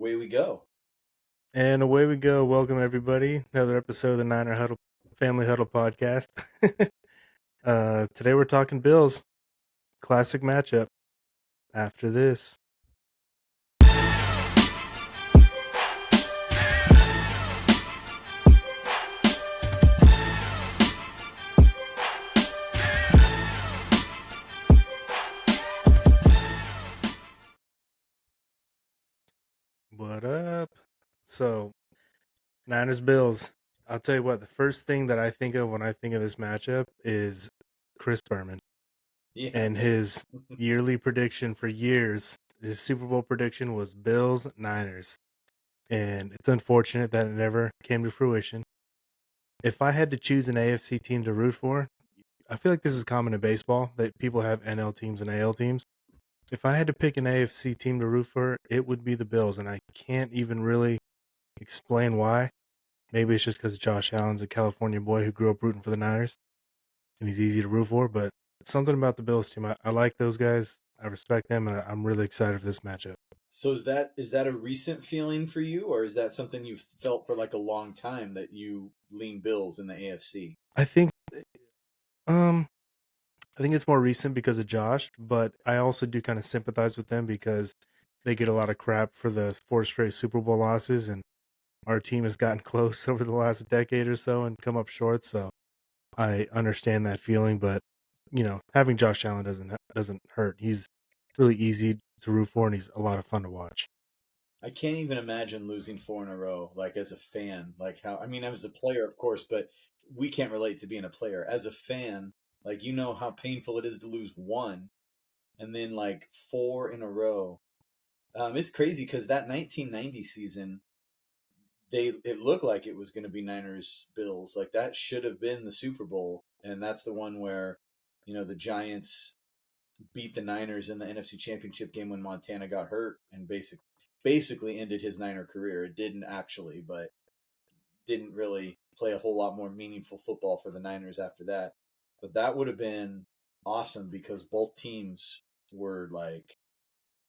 Away we go. And away we go. Welcome everybody. Another episode of the Niner Huddle Family Huddle podcast. Today we're talking Bills. Classic matchup. After this. What up? So, Niners Bills. I'll tell you what, the first thing that I think of when I think of this matchup is Chris Berman. Yeah. And his yearly prediction for years, his Super Bowl prediction was Bills Niners. And it's unfortunate that it never came to fruition. If I had to choose an AFC team to root for, I feel like this is common in baseball that people have NL teams and AL teams. If I had to pick an AFC team to root for, it would be the Bills, and I can't even really explain why. Maybe it's just because Josh Allen's a California boy who grew up rooting for the Niners, and he's easy to root for, but something about the Bills team. I like those guys. I respect them, and I'm really excited for this matchup. So is that a recent feeling for you, or is that something you've felt for like a long time that you lean Bills in the AFC? I think it's more recent because of Josh, but I also do kind of sympathize with them because they get a lot of crap for the 4 straight Super Bowl losses, and our team has gotten close over the last decade or so and come up short. So I understand that feeling, but having Josh Allen doesn't hurt. He's really easy to root for, and he's a lot of fun to watch. I can't even imagine losing 4 in a row, like as a fan. Like I mean, as a player, of course, but we can't relate to being a player. As a fan, like how painful it is to lose one and then like 4 in a row. It's crazy because that 1990 season, it looked like it was going to be Niners Bills. Like that should have been the Super Bowl, and that's the one where the Giants beat the Niners in the NFC Championship game when Montana got hurt and basically ended his Niner career. It didn't actually, but didn't really play a whole lot more meaningful football for the Niners after that. But that would have been awesome because both teams were like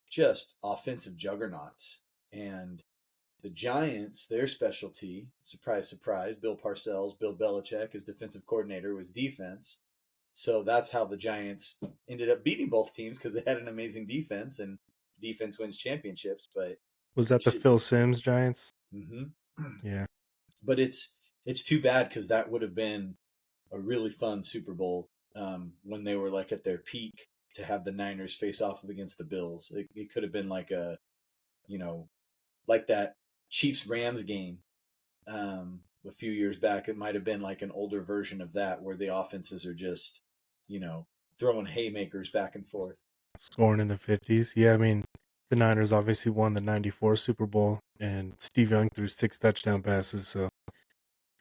just offensive juggernauts. And the Giants, their specialty, surprise, surprise, Bill Parcells, Bill Belichick, as defensive coordinator, was defense. So that's how the Giants ended up beating both teams because they had an amazing defense, and defense wins championships. But Was that the Phil Simms Giants? Mm-hmm. Yeah. But it's too bad because that would have been a really fun Super Bowl when they were like at their peak to have the Niners face off against the Bills. It could have been like like that Chiefs Rams game a few years back. It might have been like an older version of that where the offenses are just, throwing haymakers back and forth. Scoring in the 50s. Yeah, I mean, the Niners obviously won the 94 Super Bowl, and Steve Young threw 6 touchdown passes. So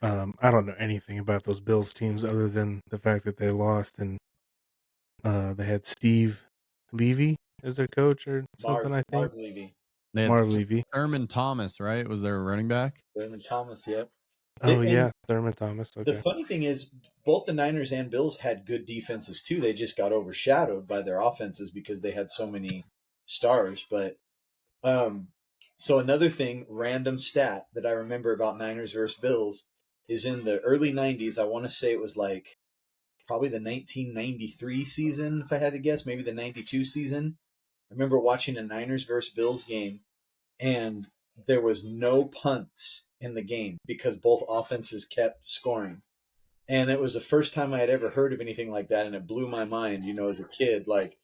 I don't know anything about those Bills teams other than the fact that they lost, and they had Steve Levy as their coach or something, I think. Marv Levy. They had Marv Levy. Thurman Thomas, right? Was their running back? Thurman Thomas, yep. Oh, yeah, Thurman Thomas. The Okay. funny thing is, both the Niners and Bills had good defenses too. They just got overshadowed by their offenses because they had so many stars. But so another thing, random stat that I remember about Niners versus Bills is in the early 90s. I want to say it was like probably the 1993 season, if I had to guess, maybe the 92 season. I remember watching a Niners versus Bills game, and there was no punts in the game because both offenses kept scoring. And it was the first time I had ever heard of anything like that, and it blew my mind, as a kid. Like,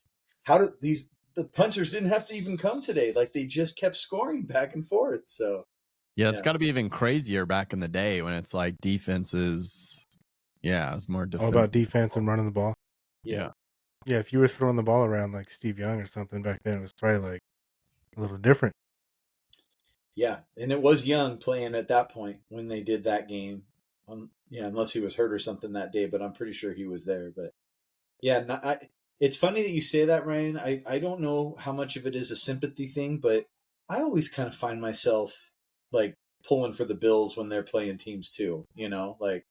how did the punchers didn't have to even come today? Like, they just kept scoring back and forth. So, yeah, it's got to be even crazier back in the day when it's like defenses. Yeah, it's more All about defense and running the ball. Yeah. Yeah, if you were throwing the ball around like Steve Young or something back then, it was probably like a little different. Yeah, and it was Young playing at that point when they did that game. Unless he was hurt or something that day, but I'm pretty sure he was there. But yeah, it's funny that you say that, Ryan. I don't know how much of it is a sympathy thing, but I always kind of find myself like pulling for the Bills when they're playing teams too. Like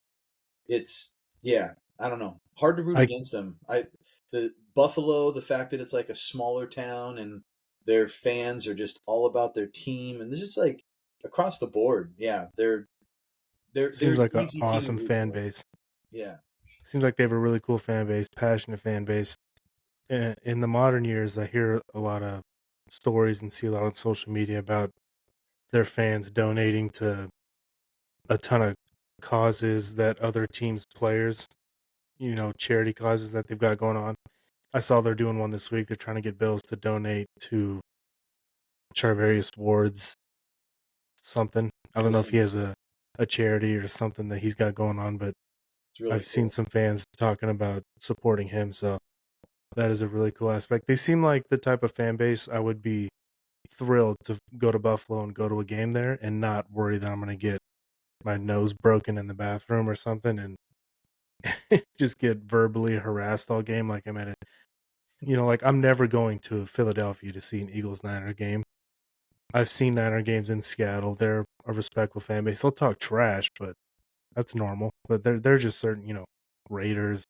it's I don't know, hard to root against them. The Buffalo, the fact that it's like a smaller town and their fans are just all about their team, and it's just like across the board. Yeah, they're Seems an like an easy team to awesome root fan for. base. Yeah. Seems like they have a really cool fan base, passionate fan base. In the modern years, I hear a lot of stories and see a lot on social media about their fans donating to a ton of causes that other teams' players, charity causes that they've got going on. I saw they're doing one this week. They're trying to get Bills to donate to Charvarius Ward's something. I don't know if Yeah. he has a charity or something that he's got going on, but It's really I've seen cool. some fans talking about supporting him. So that is a really cool aspect. They seem like the type of fan base I would be thrilled to go to Buffalo and go to a game there and not worry that I'm going to get my nose broken in the bathroom or something and just get verbally harassed all game like I'm at like I'm never going to Philadelphia to see an Eagles Niner game. I've seen Niner games in Seattle. They're a respectful fan base. They'll talk trash, but that's normal. But they're just certain, Raiders,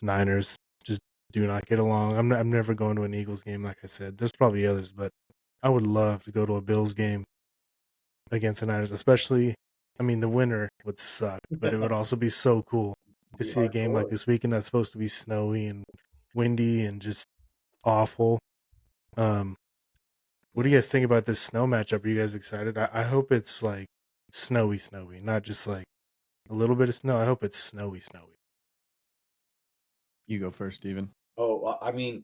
Niners just do not get along. I'm never going to an Eagles game, like I said. There's probably others, but I would love to go to a Bills game against the Niners, especially. I mean, the winner would suck, but it would also be so cool to Be see a game like hardcore. this weekend that's supposed to be snowy and windy and just awful. Um, what do you Yeah. guys think about this snow matchup? Are you guys excited? I hope it's like snowy, not just like a little bit of snow. I hope it's snowy. You go first, Steven. Oh, I mean,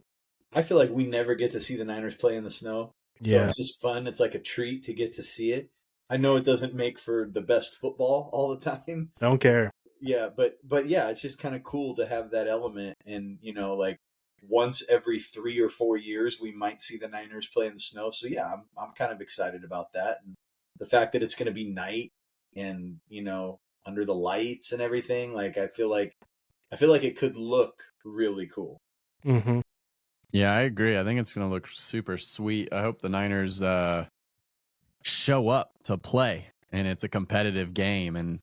I feel like we never get to see the Niners play in the snow. So Yeah, it's just fun. It's like a treat to get to see it. I know it doesn't make for the best football all the time. don't care. Yeah, but yeah, it's just kind of cool to have that element. And, like once every 3 or 4 years, we might see the Niners play in the snow. So yeah, I'm kind of excited about that. And the fact that it's going to be night and, under the lights and everything, like I feel like it could look really cool. Mm-hmm. Yeah, I agree. I think it's going to look super sweet. I hope the Niners show up to play and it's a competitive game. And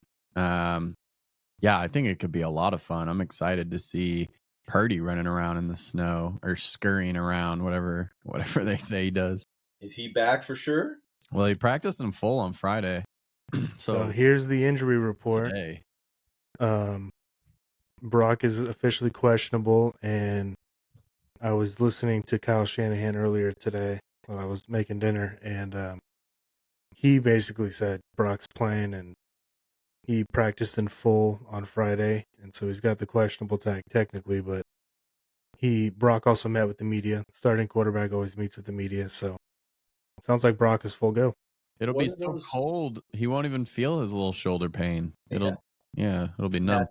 yeah, I think it could be a lot of fun. I'm excited to see Purdy running around in the snow or scurrying around, whatever they say he does. Is he back for sure? Well, he practiced in full on Friday. So So here's the injury report. today, Um, Brock is officially questionable, and I was listening to Kyle Shanahan earlier today while I was making dinner, and he basically said Brock's playing, and he practiced in full on Friday, and so he's got the questionable tag technically, but Brock also met with the media. Starting quarterback always meets with the media, so sounds like Brock is full go. it'll What be are so those? cold he won't even feel his little shoulder pain. Yeah, It'll be numb.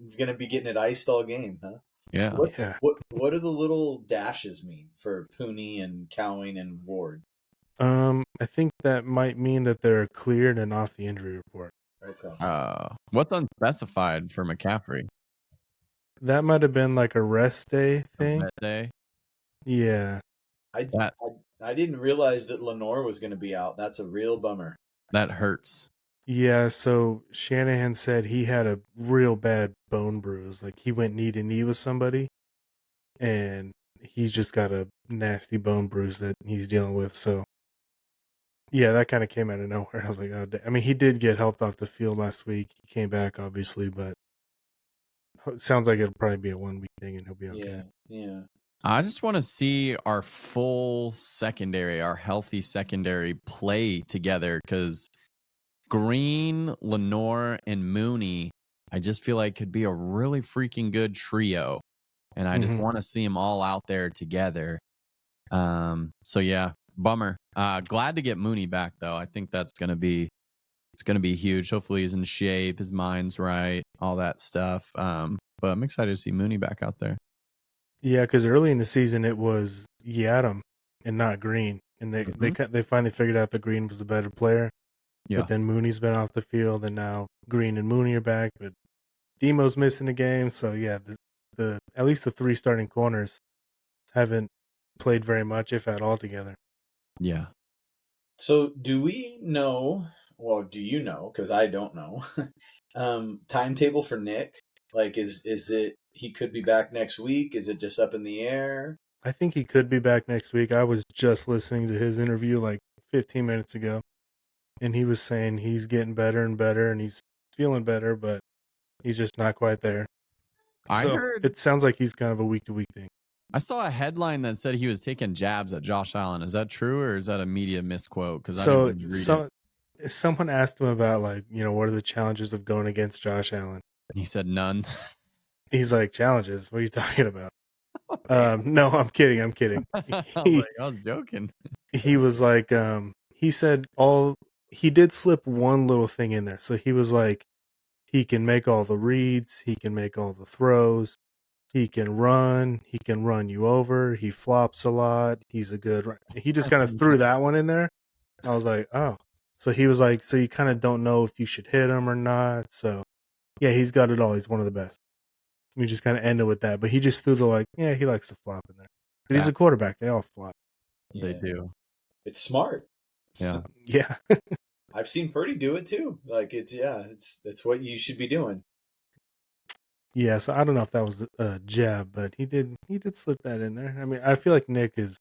he's gonna be getting it iced all game, huh? Yeah. What's Yeah. what do the little dashes mean for Pooney and Cowing and Ward? I think that might mean that they're cleared and off the injury report. Okay. What's unspecified for McCaffrey? That might have been like a rest day A thing. vet day? Yeah. I, That I didn't realize that Lenore was gonna be out. That's a real bummer. that hurts. Yeah, so Shanahan said he had a real bad bone bruise. Like he went knee to knee with somebody and he's just got a nasty bone bruise that he's dealing with. So yeah, that kind of came out of nowhere. I was like, oh, I mean, he did get helped off the field last week. He came back, obviously, but it sounds like it'll probably be a 1 week thing and he'll be okay. Yeah. I just want to see our full secondary, our healthy secondary play together because Green, Lenore, and Mooney, I just feel like could be a really freaking good trio. And I just Mhm. want to see them all out there together. So yeah, bummer. Glad to get Mooney back though. I think it's gonna be huge. Hopefully he's in shape, his mind's right, all that stuff. But I'm excited to see Mooney back out there. Yeah, because early in the season it was Yadam and not Green, and they finally figured out that Green was the better player. Yeah. But then Mooney's been off the field, and now Green and Mooney are back. But Demo's missing the game, so yeah, the at least the 3 starting corners haven't played very much, if at all, together. Yeah. So do we know? Well, do you know? Because I don't know. Timetable for Nick. Like, is it he could be back next week? Is it just up in the air? I think he could be back next week. I was just listening to his interview like 15 minutes ago, and he was saying he's getting better and better, and he's feeling better, but he's just not quite there. I So heard it sounds like he's kind of a week-to-week thing. I saw a headline that said he was taking jabs at Josh Allen. Is that true, or is that a media misquote? Because I didn't So really read it. someone asked him about like, what are the challenges of going against Josh Allen? He said none. He's like, challenges? What are you talking about? Oh, damn. No, I'm kidding. I was He like, I was joking. he was like, he said he did slip one little thing in there. So he was like, he can make all the reads, he can make all the throws, he can run you over, he flops a lot, he's a good he just kind of threw that one in there. I was like, oh. So he was like, so you kind of don't know if you should hit him or not. So yeah, he's got it all. He's one of the best. We just kind of ended with that, but he just threw the like, yeah, he likes to flop in there. But he's a quarterback. They all flop. They Yeah. do. It's smart. Yeah. Yeah. I've seen Purdy do it too. Like it's what you should be doing. Yeah, so I don't know if that was a jab, but he did slip that in there. I mean, I feel like Nick is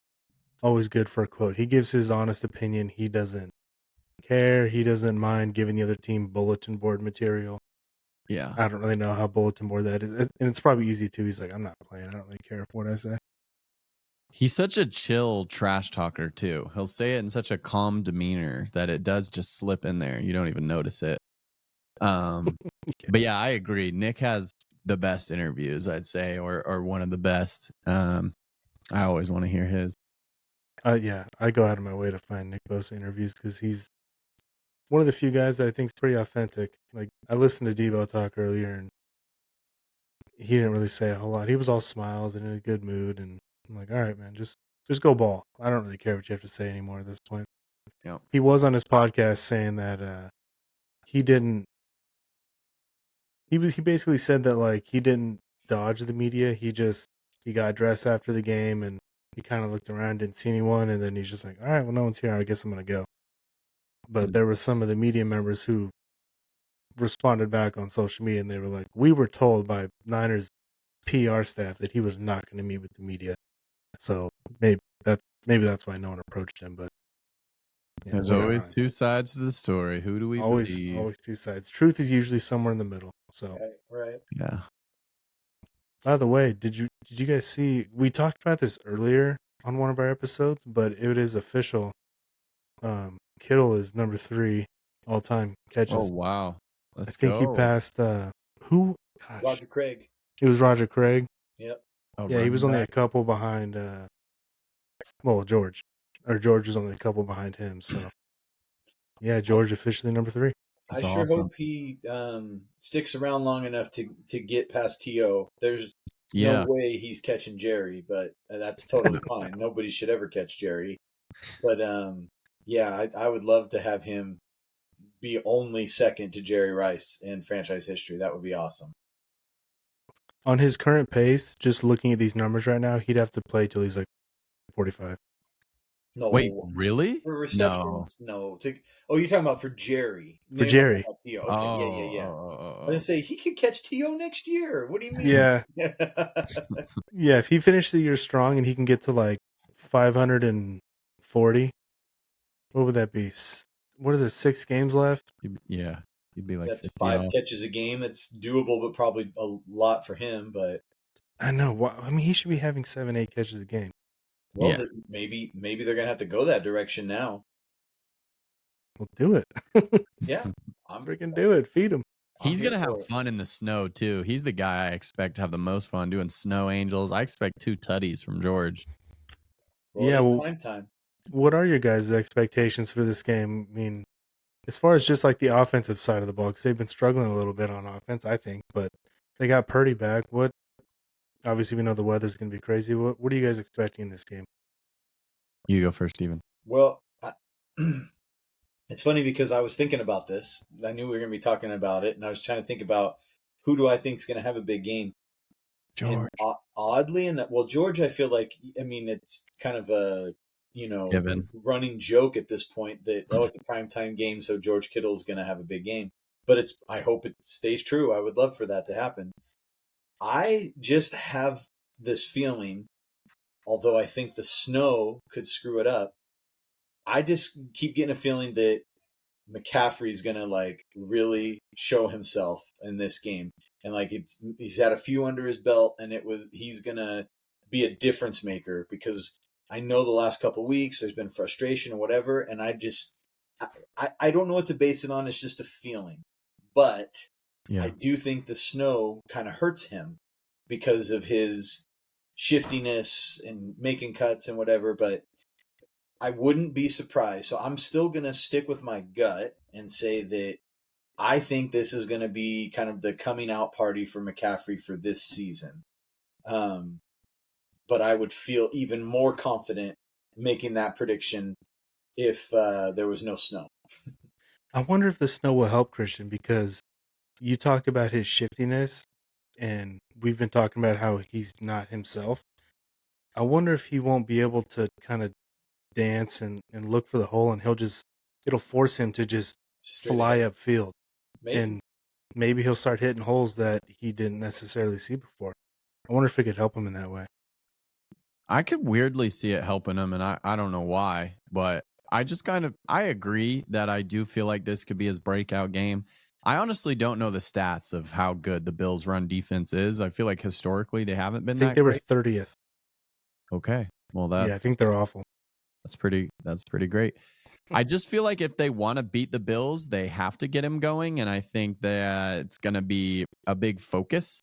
always good for a quote. He gives his honest opinion. He doesn't care. He doesn't mind giving the other team bulletin board material. Yeah. I don't really know how bulletin board that is. And it's probably easy too. He's like, I'm not playing. I don't really care for what I say. He's such a chill trash talker too. He'll say it in such a calm demeanor that it does just slip in there. You don't even notice it. But yeah, I agree. Nick has the best interviews, I'd say, or one of the best. I always want to hear his. Yeah, I go out of my way to find Nick Bosa interviews because he's one of the few guys that I think is pretty authentic. Like I listened to Debo talk earlier, and he didn't really say a whole lot. He was all smiles and in a good mood, and I'm like, all right, man, just go ball. I don't really care what you have to say anymore at this point. Yep. He was on his podcast saying that he didn't. He basically said that like he didn't dodge the media. He got dressed after the game and he kind of looked around, didn't see anyone, and then he's just like, all right, well, no one's here. I guess I'm gonna go. But there were some of the media members who responded back on social media, and they were like, we were told by Niners PR staff that he was not going to meet with the media. So maybe that's why no one approached him. But yeah, There's whatever. always two sides to the story. Who do we believe? Always two sides. Truth is usually somewhere in the middle. So Right. Yeah. by the way, did you guys see? We talked about this earlier on one of our episodes, but it is official. Kittle is number 3 all time catches. Oh wow. I think he passed who? Gosh, Roger Craig. it was Roger Craig. Yep. Yeah, he was only a couple behind. George was only a couple behind him. So yeah, George officially number 3. I sure hope he sticks around long enough to get past T.O. There's no way he's catching Jerry, but that's totally fine. Nobody should ever catch Jerry. But yeah, I would love to have him be only second to Jerry Rice in franchise history. That would be awesome. On his current pace, just looking at these numbers right now, he'd have to play till he's like 45. No. Wait, really? For receptions? No. You're talking about for Jerry. For Jerry. Okay, yeah. I was going to say, he could catch T.O. next year. What do you mean? Yeah. Yeah, if he finished the year strong and he can get to like 540, what would that be? What is there, 6 games left? Yeah. He'd be like that's 5 catches a game. It's doable, but probably a lot for him. But I know. I mean, he should be having 7-8 catches a game. Well, yeah. Maybe they're gonna have to go that direction now. Well, do it. Yeah, I'm freaking do it. Feed him. He's gonna have fun in the snow too. He's the guy I expect to have the most fun doing snow angels. I expect 2 tutties from George. Well, yeah, well, prime time. What are your guys' expectations for this game? I mean, as far as just like the offensive side of the ball, because they've been struggling a little bit on offense, I think, but they got Purdy back. Obviously, we know the weather's going to be crazy. What are you guys expecting in this game? You go first, Steven. Well, it's funny because I was thinking about this. I knew we were going to be talking about it, and I was trying to think about who do I think is going to have a big game. George. And oddly enough, George, I feel like, I mean, it's kind of a, given running joke at this point that, it's a primetime game, so George Kittle is going to have a big game. But I hope it stays true. I would love for that to happen. I just have this feeling although I think the snow could screw it up, I just keep getting a feeling that McCaffrey's gonna like really show himself in this game, and like he's had a few under his belt, and he's gonna be a difference maker because I know the last couple weeks there's been frustration or whatever, and I don't know what to base it on. It's just a feeling, but I do think the snow kind of hurts him because of his shiftiness and making cuts and whatever, but I wouldn't be surprised. So I'm still going to stick with my gut and say that I think this is going to be kind of the coming out party for McCaffrey for this season. But I would feel even more confident making that prediction if there was no snow. I wonder if the snow will help Christian, because you talked about his shiftiness, and we've been talking about how he's not himself. I wonder if he won't be able to kind of dance and look for the hole, and it'll force him to just Straight fly ahead. upfield. Maybe. And maybe he'll start hitting holes that he didn't necessarily see before. I wonder if it could help him in that way. I could weirdly see it helping him, and I don't know why, but I agree that I do feel like this could be his breakout game. I honestly don't know the stats of how good the Bills' run defense is. I feel like historically they haven't I been think that they were great. 30th. Okay, well Yeah, I think they're awful. that's pretty great. I just feel like if they want to beat the Bills, they have to get him going, and I think that it's going to be a big focus.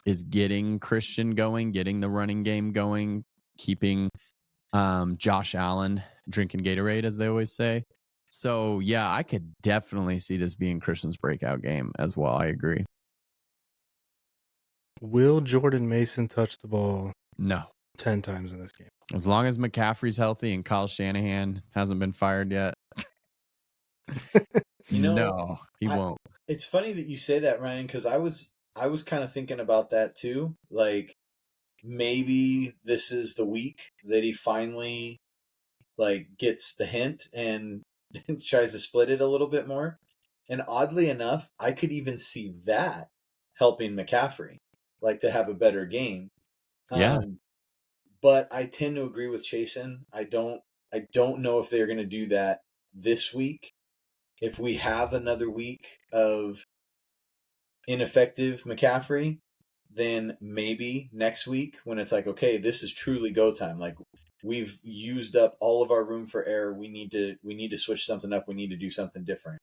Is getting Christian going, getting the running game going, keeping Josh Allen drinking Gatorade, as they always say. So yeah, I could definitely see this being Christian's breakout game as well. I agree. Will Jordan Mason touch the ball No, 10 times in this game? as long as McCaffrey's healthy and Kyle Shanahan hasn't been fired yet. No, he won't. It's funny that you say that, Ryan, because I was kind of thinking about that too. Like maybe this is the week that he finally like gets the hint and tries to split it a little bit more. And oddly enough, I could even see that helping McCaffrey, like to have a better game. Yeah. But I tend to agree with Chasen. I don't know if they're going to do that this week. If we have another week of ineffective McCaffrey, then maybe next week when it's like, okay, this is truly go time. Like we've used up all of our room for error. We need to switch something up. We need to do something different.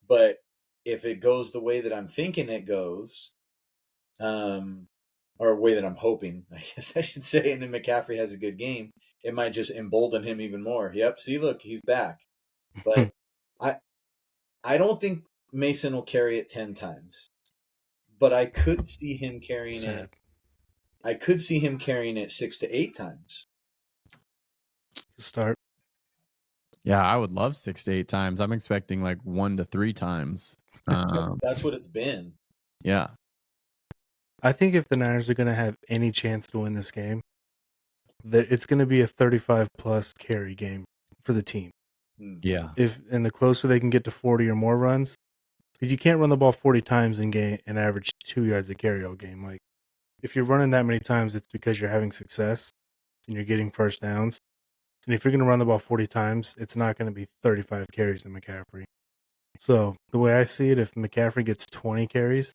But if it goes the way that I'm thinking it goes, or a way that I'm hoping, I guess I should say, and then McCaffrey has a good game, it might just embolden him even more. Yep, see, look, he's back. But I don't think Mason will carry it 10 times. But I could see him carrying it. I could see him carrying it 6 to 8 times. To start. Yeah, I would love 6 to 8 times. I'm expecting like 1 to 3 times. That's what it's been. Yeah. I think if the Niners are going to have any chance to win this game, that it's going to be a 35-plus carry game for the team. Yeah. And the closer they can get to 40 or more runs, because you can't run the ball 40 times and average 2 yards a carry all game. Like, if you're running that many times, it's because you're having success and you're getting first downs. And if you're going to run the ball 40 times, it's not going to be 35 carries to McCaffrey. So the way I see it, if McCaffrey gets 20 carries,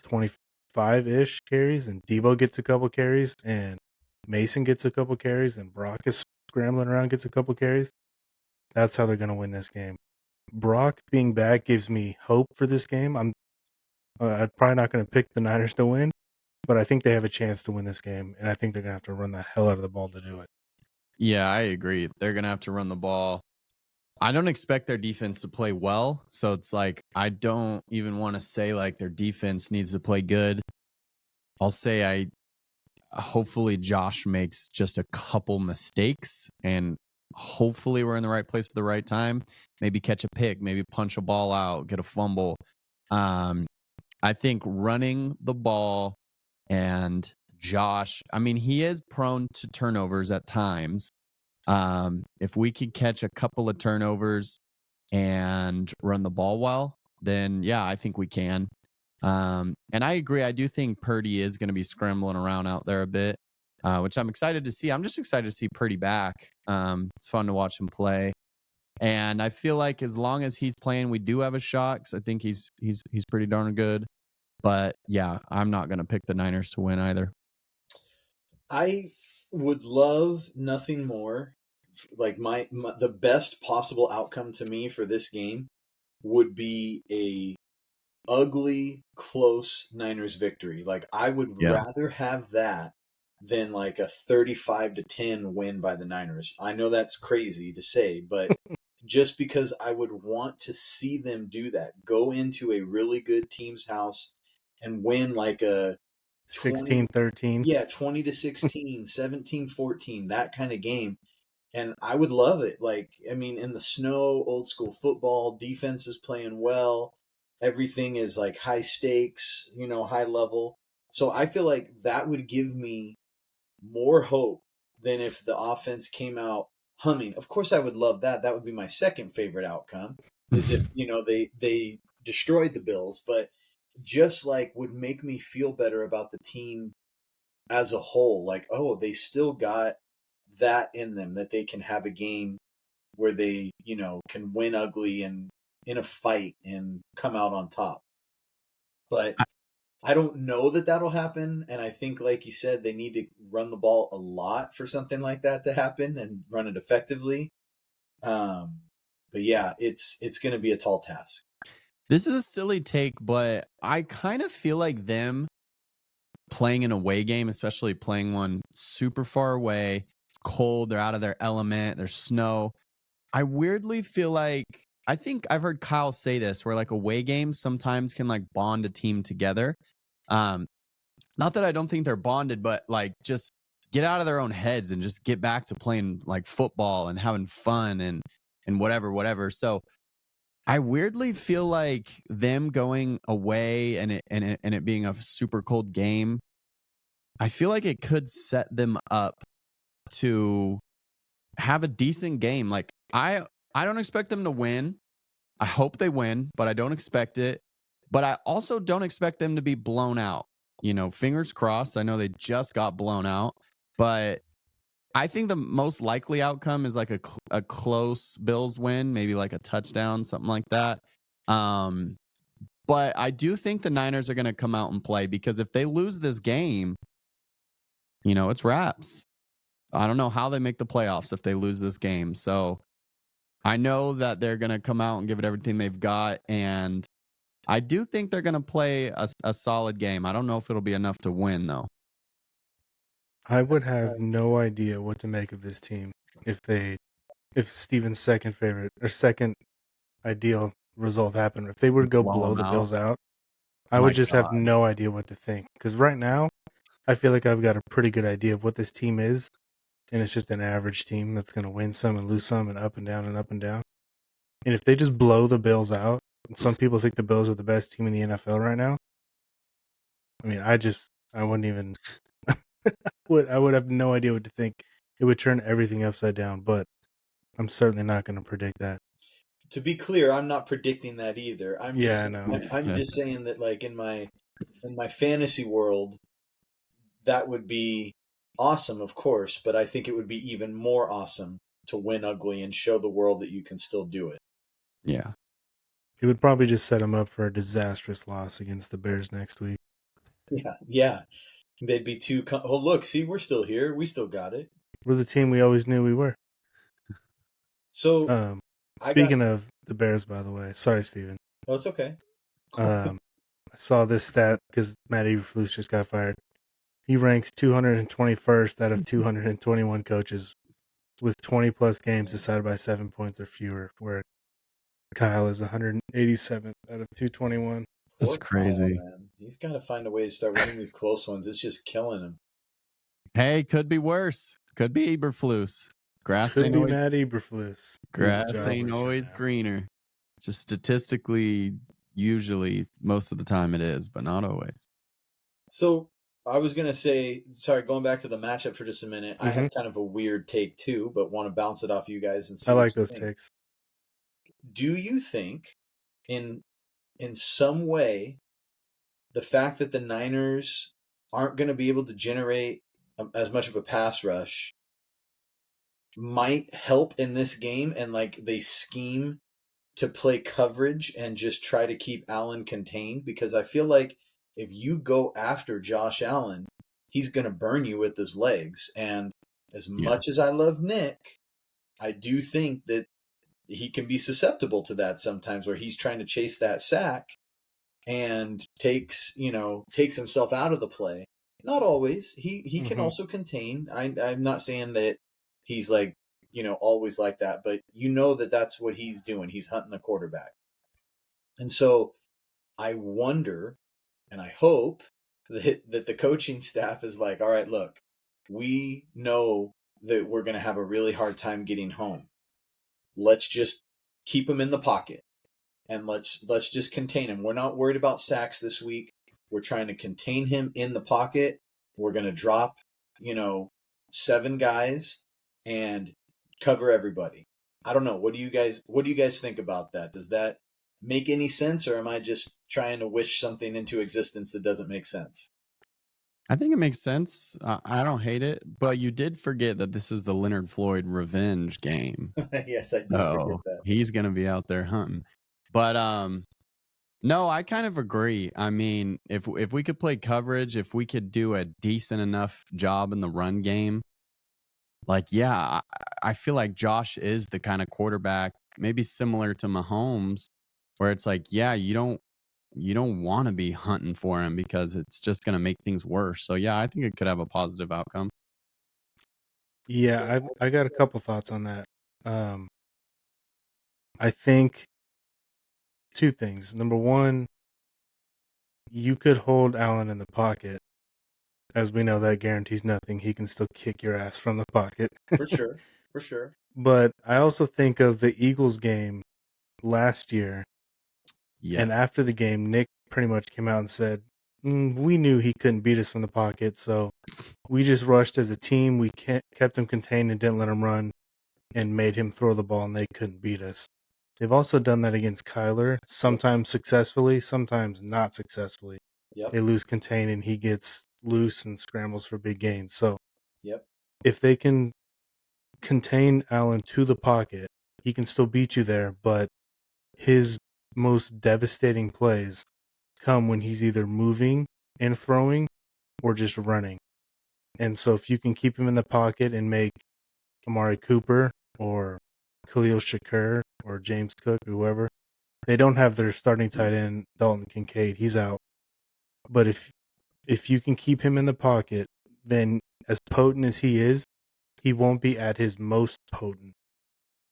25-ish carries, and Debo gets a couple carries, and Mason gets a couple carries, and Brock is scrambling around, gets a couple carries, that's how they're going to win this game. Brock being back gives me hope for this game. I'm probably not going to pick the Niners to win, but I think they have a chance to win this game, and I think they're going to have to run the hell out of the ball to do it. Yeah, I agree. They're going to have to run the ball. I don't expect their defense to play well, so it's like I don't even want to say like their defense needs to play good. I'll say hopefully Josh makes just a couple mistakes, and hopefully we're in the right place at the right time. Maybe catch a pick, maybe punch a ball out, get a fumble. I think running the ball and Josh, I mean, he is prone to turnovers at times. If we could catch a couple of turnovers and run the ball well, then yeah, I think we can. And I agree. I do think Purdy is going to be scrambling around out there a bit, which I'm excited to see. I'm just excited to see Purdy back. It's fun to watch him play. And I feel like as long as he's playing, we do have a shot, 'cause I think he's pretty darn good. But yeah, I'm not going to pick the Niners to win either. I would love nothing more. Like the best possible outcome to me for this game would be a ugly, close Niners victory. Like I would Yeah. rather have that than like a 35-10 win by the Niners. I know that's crazy to say, but just because I would want to see them do that, go into a really good team's house and win like a 16-13. 20-16, 17-14, that kind of game. And I would love it. Like, I mean, in the snow, old school football, defense is playing well. Everything is like high stakes, high level. So I feel like that would give me more hope than if the offense came out humming. Of course, I would love that. That would be my second favorite outcome, is if, they destroyed the Bills, but just like would make me feel better about the team as a whole. Like, oh, they still got that in them, that they can have a game where they, can win ugly and in a fight and come out on top. But I don't know that that'll happen. And I think, like you said, they need to run the ball a lot for something like that to happen and run it effectively. But yeah, it's going to be a tall task. This is a silly take, but I kind of feel like them playing an away game, especially playing one super far away. It's cold. They're out of their element. There's snow. I weirdly feel like, I think I've heard Kyle say this, where like away games sometimes can like bond a team together. Not that I don't think they're bonded, but like just get out of their own heads and just get back to playing like football and having fun and whatever. So I weirdly feel like them going away and it being a super cold game, I feel like it could set them up to have a decent game. Like I don't expect them to win. I hope they win, but I don't expect it. But I also don't expect them to be blown out. Fingers crossed. I know they just got blown out, but I think the most likely outcome is like a close Bills win, maybe like a touchdown, something like that. But I do think the Niners are going to come out and play, because if they lose this game, it's wraps. I don't know how they make the playoffs if they lose this game. So I know that they're going to come out and give it everything they've got. And I do think they're going to play a solid game. I don't know if it'll be enough to win, though. I would have no idea what to make of this team if Steven's second ideal result happened. If they were to go blow the Bills out, I would just have no idea what to think. Because right now, I feel like I've got a pretty good idea of what this team is, and it's just an average team that's going to win some and lose some and up and down and up and down. And if they just blow the Bills out, and some people think the Bills are the best team in the NFL right now, I mean, I wouldn't even I would have no idea what to think. It would turn everything upside down, but I'm certainly not going to predict that. To be clear, I'm not predicting that either. I'm I just saying that, like, in my fantasy world, that would be awesome, of course, but I think it would be even more awesome to win ugly and show the world that you can still do it. Yeah. It would probably just set them up for a disastrous loss against the Bears next week. Yeah. They'd be too. Oh, look, see, we're still here. We still got it. We're the team we always knew we were. So, speaking of the Bears, by the way, sorry, Steven. Oh, it's okay. I saw this stat because Matt Eberflus just got fired. He ranks 221st out of 221 coaches with 20-plus games decided by 7 points or fewer, where Kyle is 187th out of 221. That's crazy. Kyle, man. He's got to find a way to start winning these close ones. It's just killing him. Hey, could be worse. Could be Eberflus. Could be Matt Eberflus. Grass ain't always greener. Just statistically, usually, most of the time it is, but not always. So I was going to say, sorry, going back to the matchup for just a minute, I have kind of a weird take too, but want to bounce it off you guys and see. I like those takes. Do you think in some way the fact that the Niners aren't going to be able to generate as much of a pass rush might help in this game, and like they scheme to play coverage and just try to keep Allen contained, because I feel like if you go after Josh Allen, he's going to burn you with his legs. And as much as I love Nick, I do think that he can be susceptible to that sometimes, where he's trying to chase that sack and takes himself out of the play. Not always. He can also contain. I'm not saying that he's like, always like that, but that's what he's doing. He's hunting the quarterback. And so I wonder and I hope that the coaching staff is like, all right, look, we know that we're going to have a really hard time getting home. Let's just keep him in the pocket, and let's just contain him. We're not worried about sacks this week. We're trying to contain him in the pocket. We're going to drop, 7 guys and cover everybody. I don't know. What do you guys think about that? Does that make any sense, or am I just trying to wish something into existence that doesn't make sense? I think it makes sense. I don't hate it, but you did forget that this is the Leonard Floyd revenge game. Yes, I did forget So that. he's going to be out there hunting. But no, I kind of agree. I mean, if we could play coverage, if we could do a decent enough job in the run game, like, yeah, I feel like Josh is the kind of quarterback, maybe similar to Mahomes, where it's like, yeah, you don't want to be hunting for him because it's just going to make things worse. So yeah, I think it could have a positive outcome. Yeah, I got a couple thoughts on that. Um, I think 2 things. Number 1, you could hold Allen in the pocket. As we know, that guarantees nothing. He can still kick your ass from the pocket. For sure. For sure. But I also think of the Eagles game last year, Yeah. and after the game, Nick pretty much came out and said, we knew he couldn't beat us from the pocket, so we just rushed as a team. We kept him contained and didn't let him run, and made him throw the ball, and they couldn't beat us. They've also done that against Kyler, sometimes successfully, sometimes not successfully. Yep. They lose contain, and he gets loose and scrambles for big gains. So Yep. if they can contain Allen to the pocket, he can still beat you there, but his most devastating plays come when he's either moving and throwing or just running. And so if you can keep him in the pocket and make Amari Cooper or Khalil Shakur or James Cook, whoever, they don't have their starting tight end, Dalton Kincaid. He's out. But if you can keep him in the pocket, then as potent as he is, he won't be at his most potent.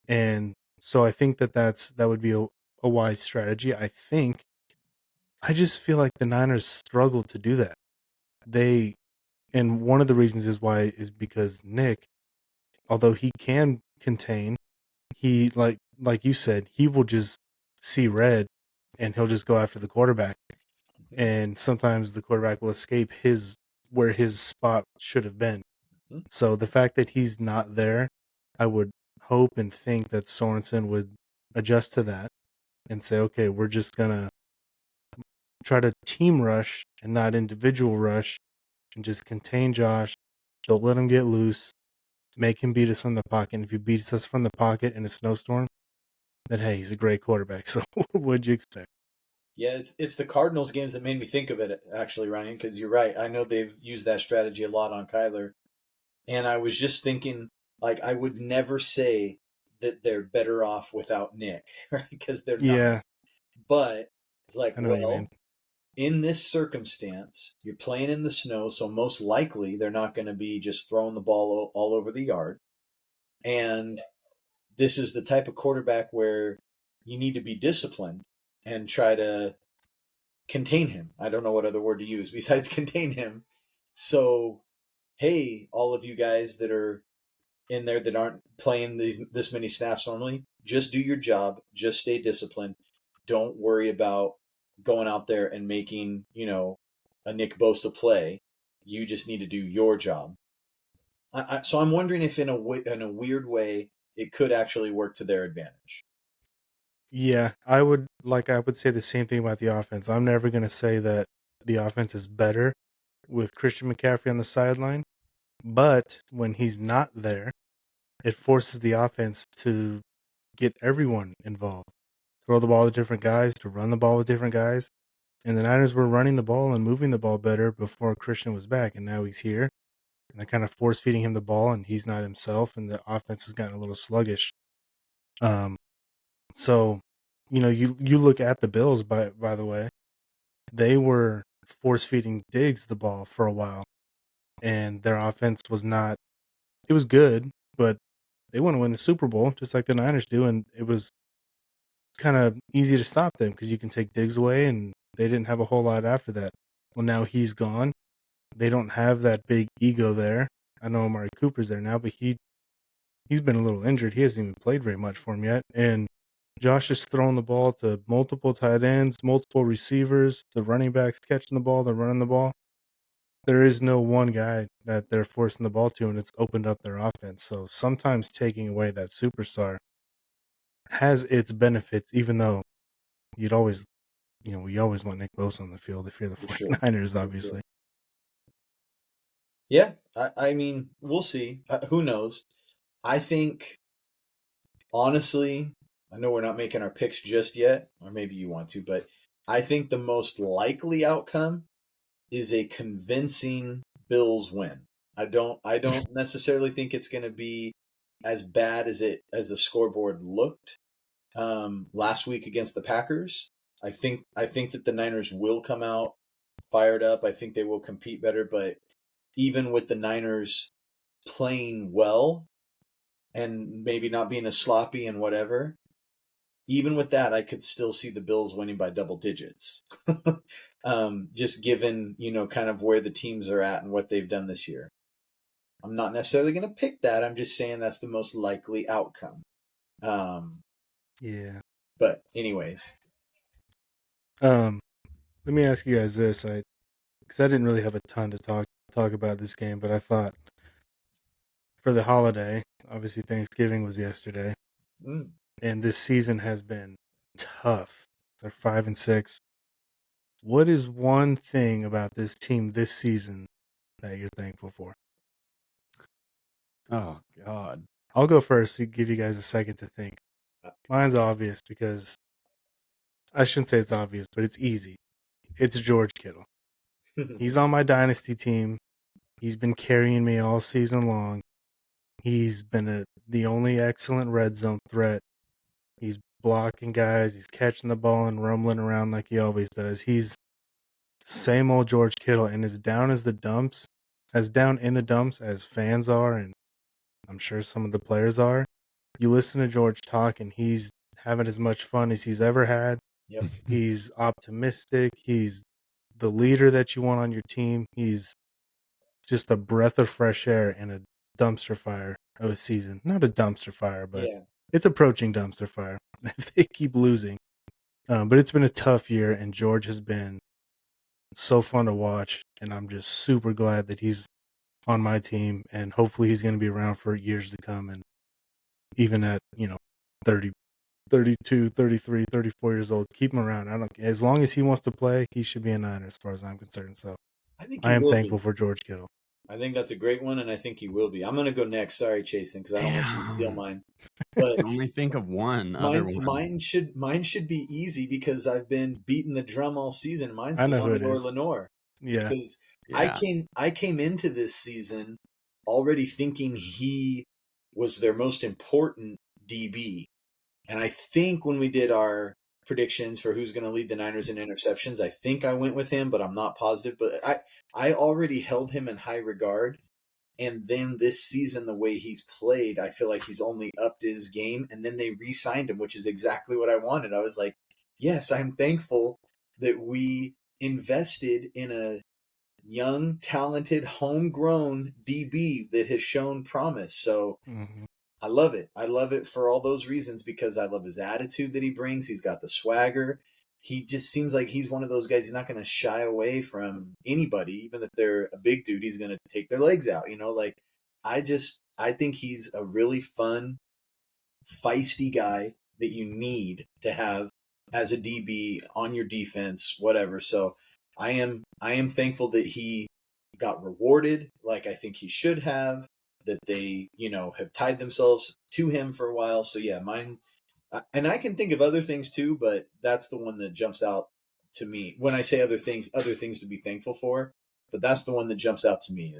And so I think that would be a wise strategy. I just feel like the Niners struggle to do that. And one of the reasons is because Nick, although he can contain, he like you said, he will just see red and he'll just go after the quarterback. And sometimes the quarterback will escape where his spot should have been. So the fact that he's not there, I would hope and think that Sorensen would adjust to that and say, okay, we're just gonna try to team rush and not individual rush, and just contain Josh. Don't let him get loose. Make him beat us from the pocket. And if he beats us from the pocket in a snowstorm, then hey, he's a great quarterback. So what'd you expect? Yeah, it's the Cardinals games that made me think of it, actually, Ryan, because you're right. I know they've used that strategy a lot on Kyler. And I was just thinking, like, I would never say that they're better off without Nick, right? Because they're not. Yeah, But it's like, I know what you well, mean. in this circumstance, you're playing in the snow, so most likely they're not going to be just throwing the ball all over the yard. And this is the type of quarterback where you need to be disciplined and try to contain him. I don't know what other word to use besides contain him. So, hey, all of you guys that are in there that aren't playing this many snaps normally, just do your job. Just stay disciplined. Don't worry about going out there and making, a Nick Bosa play. You just need to do your job. So I'm wondering if in a weird way it could actually work to their advantage. Yeah, I would say the same thing about the offense. I'm never going to say that the offense is better with Christian McCaffrey on the sideline. But when he's not there, it forces the offense to get everyone involved. Throw the ball to different guys, to run the ball with different guys. And the Niners were running the ball and moving the ball better before Christian was back. And now he's here. And they're kind of force feeding him the ball, and he's not himself. And the offense has gotten a little sluggish. So, you look at the Bills, by the way, they were force feeding Diggs the ball for a while. And their offense was not, it was good, but they want to win the Super Bowl just like the Niners do. And it was kind of easy to stop them because you can take Diggs away, and they didn't have a whole lot after that. Well, now he's gone. They don't have that big ego there. I know Amari Cooper's there now, but he's been a little injured. He hasn't even played very much for him yet. And Josh is throwing the ball to multiple tight ends, multiple receivers, the running backs catching the ball, they're running the ball. There is no one guy that they're forcing the ball to, and it's opened up their offense. So sometimes taking away that superstar has its benefits, even though you'd always, we always want Nick Bosa on the field if you're the 49ers, obviously. Yeah, I mean, we'll see. Who knows? I think, honestly, I know we're not making our picks just yet, or maybe you want to, but I think the most likely outcome is a convincing Bills win. I don't necessarily think it's going to be as bad as the scoreboard looked last week against the Packers. I think that the Niners will come out fired up. I think they will compete better, but even with the Niners playing well and maybe not being as sloppy and whatever, even with that, I could still see the Bills winning by double digits. Just given, kind of where the teams are at and what they've done this year. I'm not necessarily going to pick that. I'm just saying that's the most likely outcome. Yeah. But anyways. Let me ask you guys this. Because I didn't really have a ton to talk about this game, but I thought for the holiday, obviously Thanksgiving was yesterday, and this season has been tough. They're 5-6. What is one thing about this team this season that you're thankful for? Oh, God. I'll go first to give you guys a second to think. Mine's obvious because I shouldn't say it's obvious, but it's easy. It's George Kittle. He's on my dynasty team. He's been carrying me all season long. He's been the only excellent red zone threat. He's blocking guys. He's catching the ball and rumbling around like he always does. He's same old George Kittle, and as down in the dumps as fans are, and I'm sure some of the players are. You listen to George talk, and he's having as much fun as he's ever had. Yep. He's optimistic. He's the leader that you want on your team. He's just a breath of fresh air and a dumpster fire of a season. Not a dumpster fire, but it's approaching dumpster fire if they keep losing. But it's been a tough year, and George has been so fun to watch, and I'm just super glad that he's on my team, and hopefully he's going to be around for years to come. And even at 30, 32, 33, 34 years old, keep him around. As long as he wants to play, he should be a Niner as far as I'm concerned. So I am thankful for George Kittle. I think that's a great one, and I think he will be. I'm going to go next. Sorry, Chasen, because I don't want you to steal mine. But only think of one. Mine should be easy because I've been beating the drum all season. Mine's Deontay Lenore. Yeah, because I came into this season already thinking he was their most important DB, and I think when we did our predictions for who's going to lead the Niners in interceptions, I think I went with him, but I'm not positive. But I already held him in high regard. And then this season, the way he's played, I feel like he's only upped his game. And then they re-signed him, which is exactly what I wanted. I was like, yes, I'm thankful that we invested in a young, talented, homegrown DB that has shown promise. So I love it. I love it for all those reasons because I love his attitude that he brings. He's got the swagger. He just seems like he's one of those guys. He's not going to shy away from anybody, even if they're a big dude. He's going to take their legs out. I think he's a really fun, feisty guy that you need to have as a DB on your defense, whatever. So I am I am thankful that he got rewarded like I think he should have, that they, have tied themselves to him for a while. So yeah, mine, and I can think of other things too, but that's the one that jumps out to me when I say other things to be thankful for. But that's the one that jumps out to me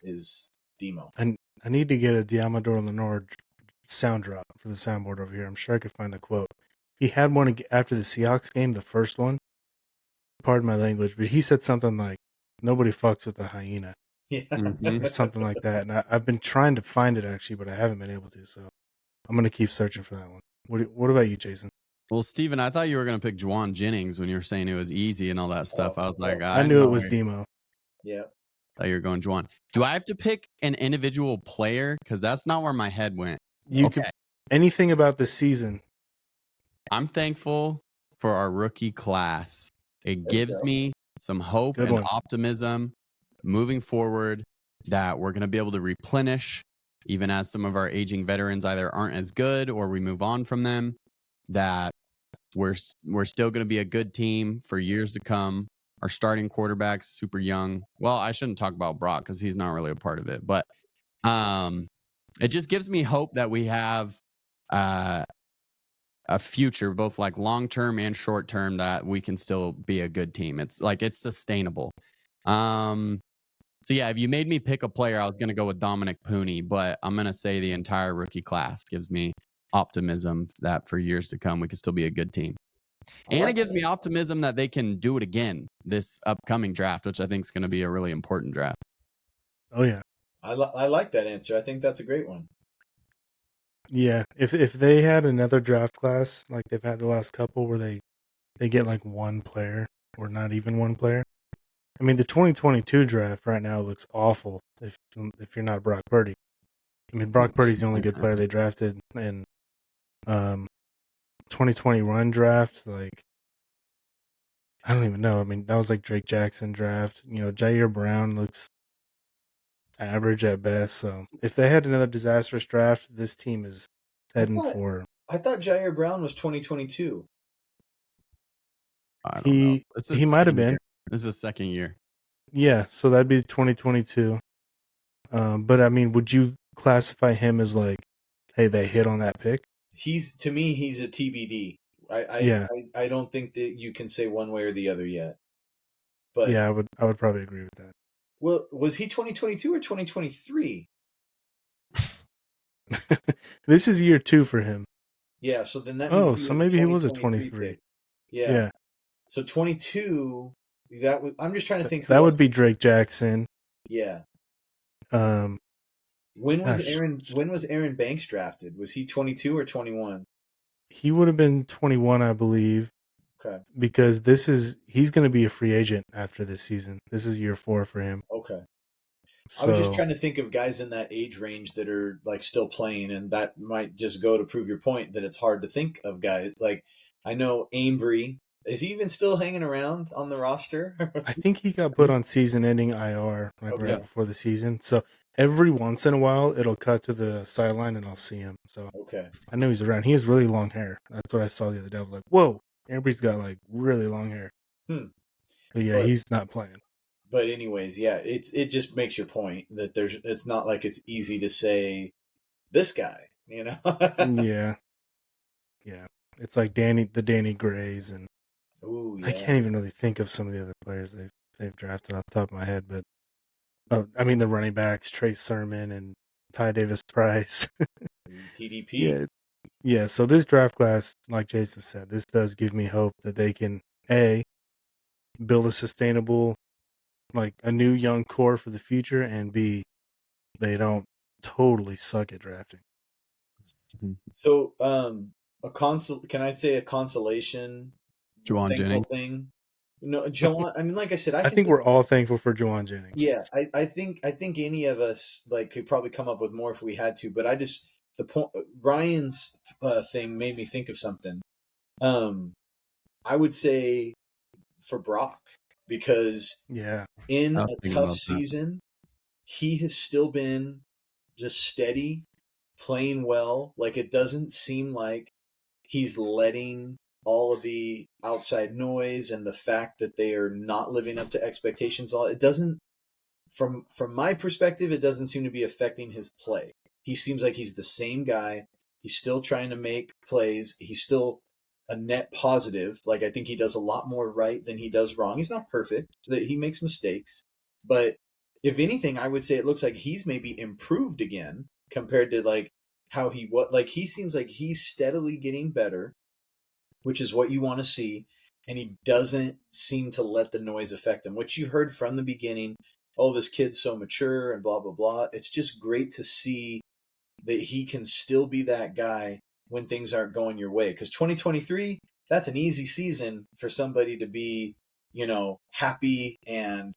is Demo. I need to get a Diamador Lenore sound drop for the soundboard over here. I'm sure I could find a quote. He had one after the Seahawks game, the first one. Pardon my language, but he said something like, "Nobody fucks with a hyena," Yeah. Mhm. or something like that. And I've been trying to find it actually, but I haven't been able to. So I'm gonna keep searching for that one. What about you, Jason? Well, Steven, I thought you were going to pick Juwan Jennings when you were saying it was easy and all that stuff. I was like, I I knew it know was I Demo. Yeah. thought you were going Juwan. Do I have to pick an individual player? Because that's not where my head went. You Okay. could anything about this season. I'm thankful for our rookie class. It There you gives go. me some hope Good and one. optimism moving forward that we're going to be able to replenish, even as some of our aging veterans either aren't as good or we move on from them, that we're still going to be a good team for years to come. Our starting quarterback's super young. Well, I shouldn't talk about Brock because he's not really a part of it, but it just gives me hope that we have a future, both like long term and short term, that we can still be a good team. It's like it's sustainable. So yeah, if you made me pick a player, I was going to go with Dominic Pooney, but I'm going to say the entire rookie class gives me optimism that for years to come we can still be a good team. And it gives me optimism that they can do it again this upcoming draft, which I think is going to be a really important draft. Oh yeah, I like that answer. I think that's a great one. yeah. If they had another draft class like they've had the last couple, where they get like one player or not even one player. I mean, the 2022 draft right now looks awful if you're not Brock Purdy. I mean, Brock Purdy's the only good player they drafted, and 2020 run draft, like, I don't even know. I mean, that was like Drake Jackson draft. Jair Brown looks average at best. So if they had another disastrous draft, this team is heading for. I thought Jair Brown was 2022. I don't know. He might have been. This is his second year. Yeah, so that'd be 2022. But I mean, would you classify him as like, hey, they hit on that pick? To me, he's a TBD. I don't think that you can say one way or the other yet. But yeah, I would probably agree with that. Well, was he 2022 or 2023? This is year 2 for him. Yeah, so then that means so maybe he was a 23. pick. Yeah. So 22. I'm just trying to think. That would be Drake Jackson. Yeah. When was Aaron Banks drafted? Was he 22 or 21? He would have been 21, I believe. Okay. Because he's going to be a free agent after this season. This is year 4 for him. Okay. So, I was just trying to think of guys in that age range that are like still playing, and that might just go to prove your point that it's hard to think of guys. Like, I know Ambry. Is he even still hanging around on the roster? I think he got put on season-ending IR right before the season. So every once in a while, it'll cut to the sideline, and I'll see him. So I know he's around. He has really long hair. That's what I saw the other day. I was like, whoa, Ambry's got like really long hair. But yeah, he's not playing. But anyways, yeah, it just makes your point that it's not like it's easy to say this guy, Yeah. It's like the Danny Grays, and I can't even really think of some of the other players they've drafted off the top of my head. But I mean the running backs, Trey Sermon and Ty Davis Price. TDP. Yeah. So this draft class, like Jason said, this does give me hope that they can build a sustainable, like a new young core for the future, and B, they don't totally suck at drafting. So, can I say a consolation? Juwan Jennings thing. No, Juwan. I mean, like I said, I think we're all thankful for Juwan Jennings. Yeah, I think any of us could probably come up with more if we had to. But the point Ryan's thing made me think of something. I would say for Brock, because in a tough season, he has still been just steady, playing well. Like, it doesn't seem like he's letting all of the outside noise and the fact that they are not living up to expectations, all it doesn't, from my perspective, it doesn't seem to be affecting his play. He seems like he's the same guy. He's still trying to make plays. He's still a net positive. Like, I think he does a lot more right than he does wrong. He's not perfect. That he makes mistakes, but if anything, I would say it looks like he's maybe improved again compared to like how he was. Like, he seems like he's steadily getting better, which is what you want to see. And he doesn't seem to let the noise affect him, which you heard from the beginning. Oh, this kid's so mature and blah, blah, blah. It's just great to see that he can still be that guy when things aren't going your way. Because 2023, that's an easy season for somebody to be, happy and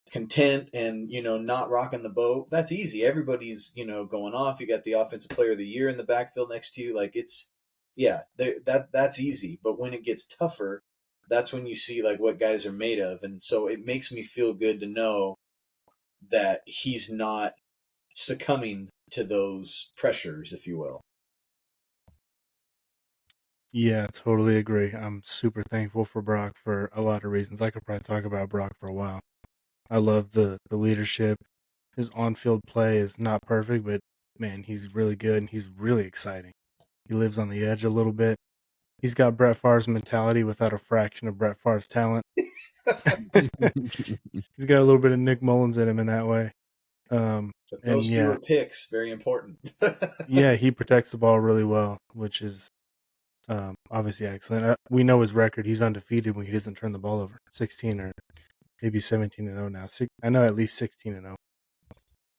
content and, not rocking the boat. That's easy. Everybody's, going off. You got the offensive player of the year in the backfield next to you. Like, it's, yeah, that's easy. But when it gets tougher, that's when you see like what guys are made of. And so it makes me feel good to know that he's not succumbing to those pressures, if you will. Yeah, totally agree. I'm super thankful for Brock for a lot of reasons. I could probably talk about Brock for a while. I love the leadership. His on-field play is not perfect, but man, he's really good and he's really exciting. He lives on the edge a little bit. He's got Brett Favre's mentality without a fraction of Brett Favre's talent. He's got a little bit of Nick Mullins in him in that way. But those And fewer picks, very important. yeah, he protects the ball really well, which is obviously excellent. We know his record. He's undefeated when he doesn't turn the ball over. 16 or maybe 17-0 now. I know at least 16-0.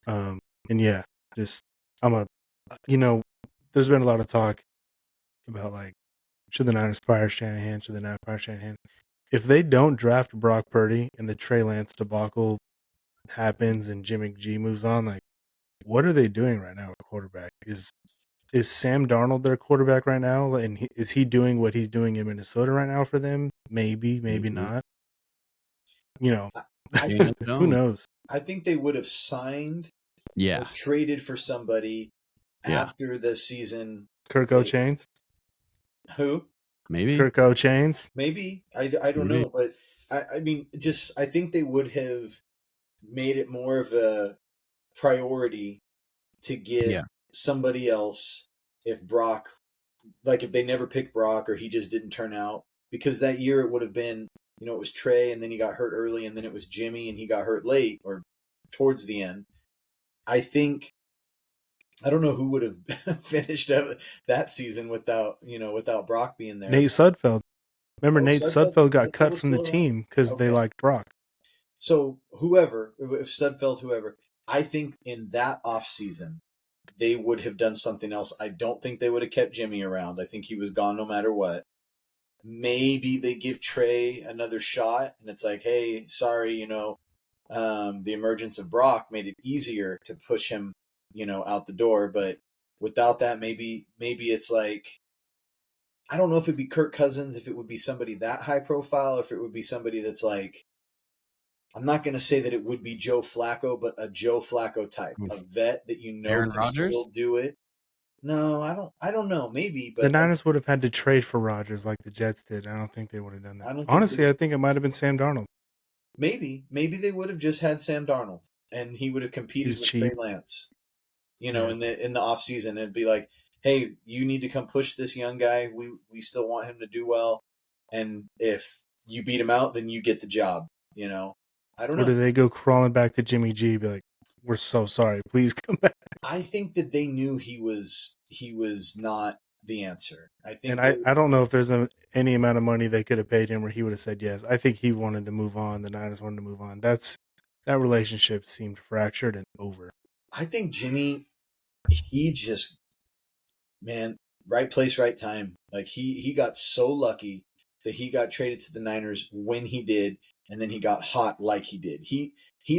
And yeah, just there's been a lot of talk about like, should the Niners fire Shanahan? Should the Niners fire Shanahan? If they don't draft Brock Purdy and the Trey Lance debacle happens and Jimmy G moves on, like, what are they doing right now at quarterback? Is Sam Darnold their quarterback right now? And is he doing what he's doing in Minnesota right now for them? Maybe not. Who knows? I think they would have signed Yeah. or traded for somebody Yeah. after the season. Kirk O'Chains? Who? Maybe. Kirk O'Chains? Maybe. I don't know. But I mean, I think they would have made it more of a priority to get somebody else if Brock, like if they never picked Brock or he just didn't turn out. Because that year it would have been, it was Trey and then he got hurt early and then it was Jimmy and he got hurt late or towards the end. I don't know who would have finished that season without Brock being there. Nate Sudfeld. Remember, Nate Sudfeld got cut from the team because they liked Brock. So whoever, if Sudfeld, whoever, I think in that offseason, they would have done something else. I don't think they would have kept Jimmy around. I think he was gone no matter what. Maybe they give Trey another shot and it's like, hey, sorry, the emergence of Brock made it easier to push him, out the door. But without that, maybe it's like, I don't know if it'd be Kirk Cousins, if it would be somebody that high profile, if it would be somebody that's like, I'm not going to say that it would be Joe Flacco, but a Joe Flacco type, a vet that Aaron can Rodgers? still do it. No, I don't know. Maybe, but the Niners would have had to trade for Rodgers like the Jets did. I don't think they would have done that. Honestly, I think it might have been Sam Darnold. Maybe they would have just had Sam Darnold, and he would have competed with Trey Lance. In the off season, it'd be like, hey, you need to come push this young guy. We still want him to do well, and if you beat him out, then you get the job. I don't know. Or do they go crawling back to Jimmy G? Be like, we're so sorry. Please come back. I think that they knew he was not the answer. I don't know if there's any amount of money they could have paid him where he would have said yes. I think he wanted to move on. The Niners wanted to move on. That relationship seemed fractured and over. I think Jimmy, he just, man, right place, right time. Like he got so lucky that he got traded to the Niners when he did, and then he got hot like he did. He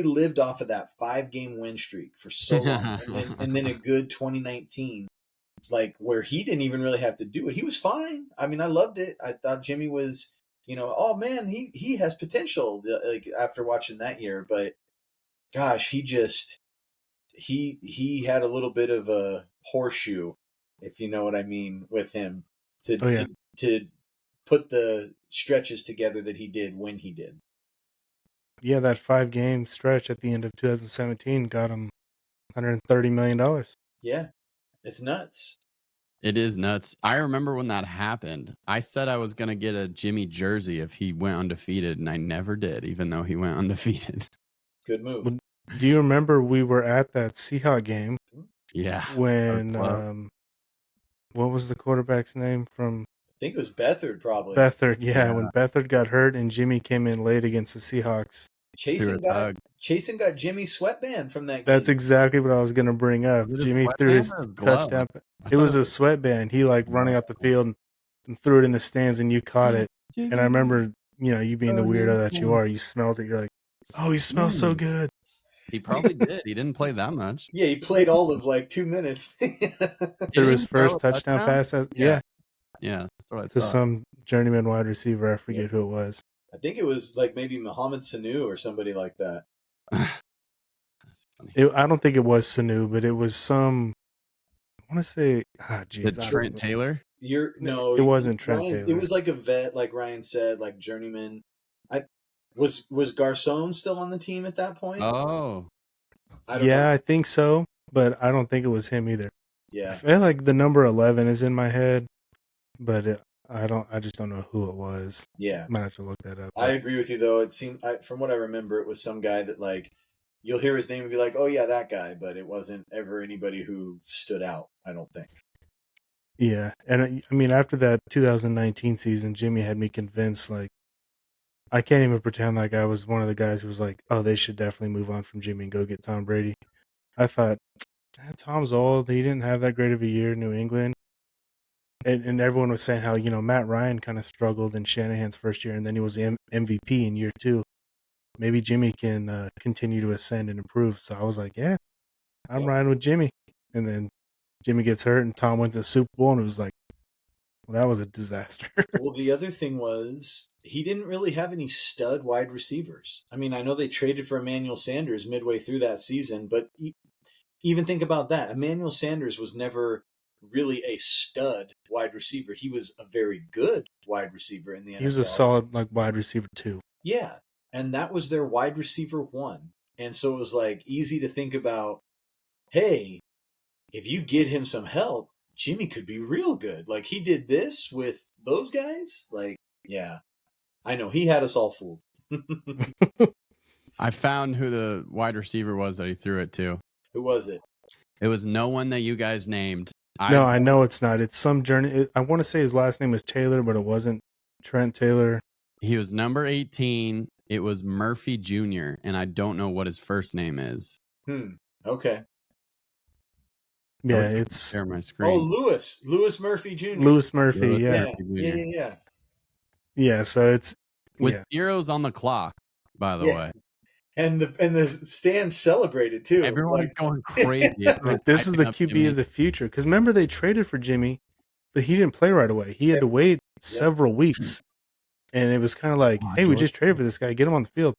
lived off of that 5-game win streak for so long, and then a good 2019, like where he didn't even really have to do it. He was fine. I mean, I loved it. I thought Jimmy was, oh man, he has potential. Like after watching that year, but gosh, he had a little bit of a horseshoe, if you know what I mean, with him to put the stretches together that he did when he did. Yeah, that 5-game stretch at the end of 2017 got him $130 million. Yeah, it's nuts. It is nuts. I remember when that happened. I said I was going to get a Jimmy jersey if he went undefeated, and I never did, even though he went undefeated. Good move. Do you remember we were at that Seahawks game Yeah. when what was the quarterback's name from I think it was Beathard probably. Beathard? Yeah, when Beathard got hurt and Jimmy came in late against the Seahawks. Chasen got Jimmy's sweatband from that game. That's exactly what I was going to bring up. Jimmy threw his touchdown. It was a sweatband. He running out the field and threw it in the stands, and you caught it. And I remember, you being the weirdo that you are, you smelled it. You're like, oh, he smells so good. He probably did. He didn't play that much. Yeah, he played all of 2 minutes. Threw his first touchdown pass. Yeah, that's what I thought. To some journeyman wide receiver. I forget who it was. I think it was maybe Mohamed Sanu or somebody like that. That's funny. I don't think it was Sanu, but it was some. I want to say, Trent Taylor. No, it wasn't Trent Taylor. It was like a vet, like Ryan said, like journeyman. Was Garcon still on the team at that point? Oh, I don't know. I think so, but I don't think it was him either. Yeah, I feel like the number 11 is in my head, but I just don't know who it was. Yeah, might have to look that up. I agree with you though. It seemed, from what I remember, it was some guy that you'll hear his name and be like, "Oh yeah, that guy," but it wasn't ever anybody who stood out. I don't think. Yeah, and I mean, after that 2019 season, Jimmy had me convinced. I can't even pretend like I was one of the guys who was like, "Oh, they should definitely move on from Jimmy and go get Tom Brady." I thought, Tom's old. He didn't have that great of a year in New England. And everyone was saying how, Matt Ryan kind of struggled in Shanahan's first year, and then he was the MVP in year 2. Maybe Jimmy can continue to ascend and improve. So I was like, yeah, I'm riding with Jimmy. And then Jimmy gets hurt, and Tom went to the Super Bowl, and it was like, well, that was a disaster. Well, the other thing was he didn't really have any stud wide receivers. I mean, I know they traded for Emmanuel Sanders midway through that season, but even think about that. Emmanuel Sanders was never really a stud wide receiver. He was a very good wide receiver in the NFL. He was a solid wide receiver 2. Yeah, and that was their wide receiver 1. And so it was easy to think about, hey, if you get him some help, Jimmy could be real good. He did this with those guys. Yeah, I know he had us all fooled. I found who the wide receiver was that he threw it to. Who was it? It was no one that you guys named. No, I know it's not. It's some journey. I want to say his last name was Taylor, but it wasn't Trent Taylor. He was number 18. It was Murphy Jr., and I don't know what his first name is. Okay. Yeah, it's share my screen. Oh, Lewis Murphy Jr. Louis Murphy. Yeah. Yeah. So it's with zeros on the clock, by the way. And the stands celebrated too. Everyone's going crazy. This is the QB of the future. Because remember, they traded for Jimmy, but he didn't play right away. He had to wait several weeks, and it was kind of like, hey, we just traded for this guy. Get him on the field.